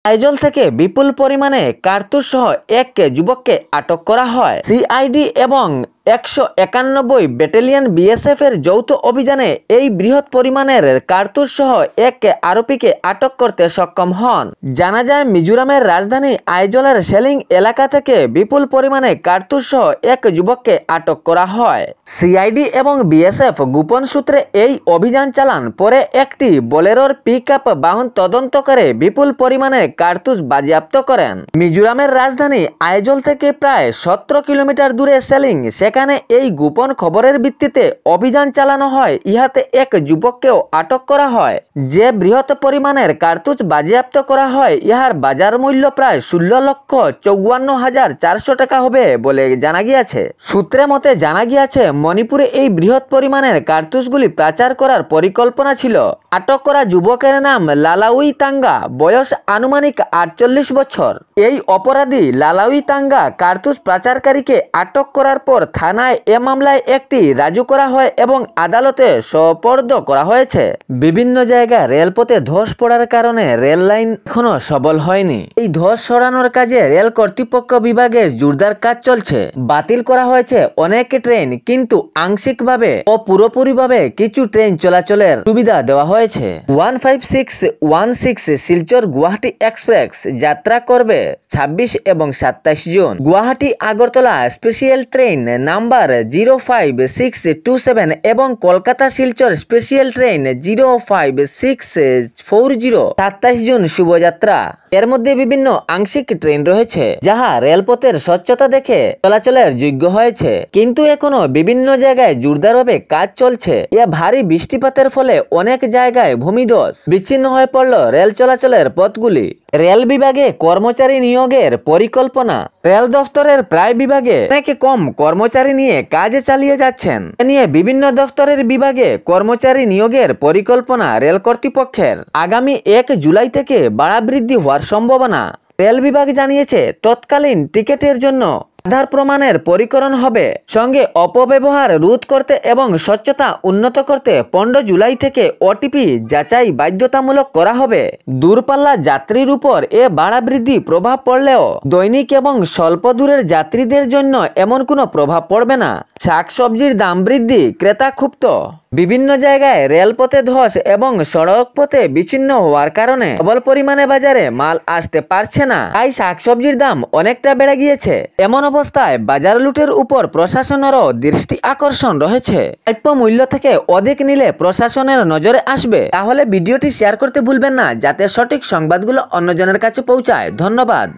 আইজল থেকে বিপুল পরিমাণে কার্তুজ সহ এক যুবককে আটক করা হয়। সিআইডি এবং 191 ব্যাটালিয়ন বিএসএফ এর যৌথ অভিযানে এই বৃহৎ পরিমাণের কার্তুজ সহ এক আরোপীকে আটক করতে সক্ষম হন। জানা যায় মিজোরামের রাজধানী আইজলের সেলিং এলাকা থেকে বিপুল পরিমাণে কার্তুজ সহ এক যুবককে আটক করা হয়। সিআইডি এবং বিএসএফ গোপন সূত্রে এই অভিযান চালান। পরে একটি বোলেরোর পিকআপ বাহন তদন্ত করে বিপুল পরিমাণে কার্তুজ বাজেয়াপ্ত করেন। মিজোরামের রাজধানী আইজল থেকে প্রায় 17 কিলোমিটার দূরে সেলিং, সেখানে এই গোপন খবরের ভিত্তিতে অভিযান চালানো হয়। ইহাতে এক যুবককেও আটক করা হয়। যে বৃহৎ পরিমাণের কার্তুজ বাজেয়াপ্ত করা হয় ইহার বাজার মূল্য প্রায় 16,54,400 টাকা হবে বলে জানা গিয়েছে। সূত্রে মতে জানা গিয়েছে মণিপুরে এই বৃহৎ পরিমাণের কার্তুজগুলি পাচার করার পরিকল্পনা ছিল। আটক করা যুবকের নাম লালাউই তাঙ্গা, বয়স আনুমানিক 48 বছর। এই অপরাধী লালাউই তাঙ্গা কার্তুজ পাচারকারীকে আটক করার পর থানায় এ মামলায় একটি রাজু করা হয় এবং আদালতে সোপর্দ করা হয়েছে। বিভিন্ন জায়গায় রেলপথে ধস পড়ার কারণে রেল লাইন এখনো সবল হয়নি। এই ধস সরানোর কাজে রেল কর্তৃপক্ষ বিভাগের জোরদার কাজ চলছে। বাতিল করা হয়েছে অনেক ট্রেন, কিন্তু আংশিকভাবে ও পুরোপুরিভাবে কিছু ট্রেন চলাচলের সুবিধা দেওয়া হয়েছে। 15616 শিলচর গুয়াহাটি এক্সপ্রেস যাত্রা করবে 26 এবং 27 জুন। Guwahati Agartala special train number 05627 এবং কলকাতা শিলচর স্পেশাল ট্রেন 05640 27 জুন শুভযাত্রা। এর মধ্যে বিভিন্ন আংশিক ট্রেন রয়েছে যাহা রেলপথের স্বচ্ছতা দেখে চলাচলের যোগ্য হয়েছে, কিন্তু এখনো বিভিন্ন জায়গায় জোরদারভাবে কাজ চলছে। এ ভারী বৃষ্টিপাতের ফলে অনেক জায়গায় ভূমিধস, বিচ্ছিন্ন হয়ে পড়ল রেল চলাচলের পথগুলি। রেল বিভাগে কর্মচারী নিয়োগের পরিকল্পনা। রেল দফতরের প্রায় বিভাগে অনেক কম কর্মচারী নিয়ে কাজ চালিয়ে যাচ্ছেন। এ নিয়ে বিভিন্ন দফতরের বিভাগে কর্মচারী নিয়োগের পরিকল্পনা রেল কর্তৃপক্ষের। আগামী 1 জুলাই থেকে ভাড়া বৃদ্ধি হওয়ার সম্ভাবনা। রেল বিভাগ জানিয়েছে তৎকালীন টিকিটের জন্য আধার প্রমাণের পরিকরণ হবে। সঙ্গে অপব্যবহার রোধ করতে এবং স্বচ্ছতা উন্নত করতে 15 জুলাই থেকে ওটিপি যাচাই বাধ্যতামূলক করা হবে। দূরপাল্লা যাত্রীর উপর এ ভাড়া বৃদ্ধি প্রভাব পড়লেও দৈনিক এবং স্বল্প দূরের যাত্রীদের জন্য এমন কোনো প্রভাব পড়বে না। শাকসবজির দাম বৃদ্ধি, ক্রেতা ক্ষুব্ধ। বিভিন্ন জায়গায় রেলপথে ধস এবং সড়ক পথে বিচ্ছিন্ন হওয়ার কারণে প্রবল পরিমাণে বাজারে মাল আসতে পারছে না, তাই শাকসবজির দাম অনেকটা বেড়ে গিয়েছে। এমন অবস্থায় বাজার লুটের উপর প্রশাসনেরও দৃষ্টি আকর্ষণ রয়েছে। প্রাপ্য মূল্য থেকে অধিক নিলে প্রশাসনের নজরে আসবে। তাহলে ভিডিওটি শেয়ার করতে ভুলবেন না, যাতে সঠিক সংবাদগুলো অন্যজনের কাছে পৌঁছায়। ধন্যবাদ।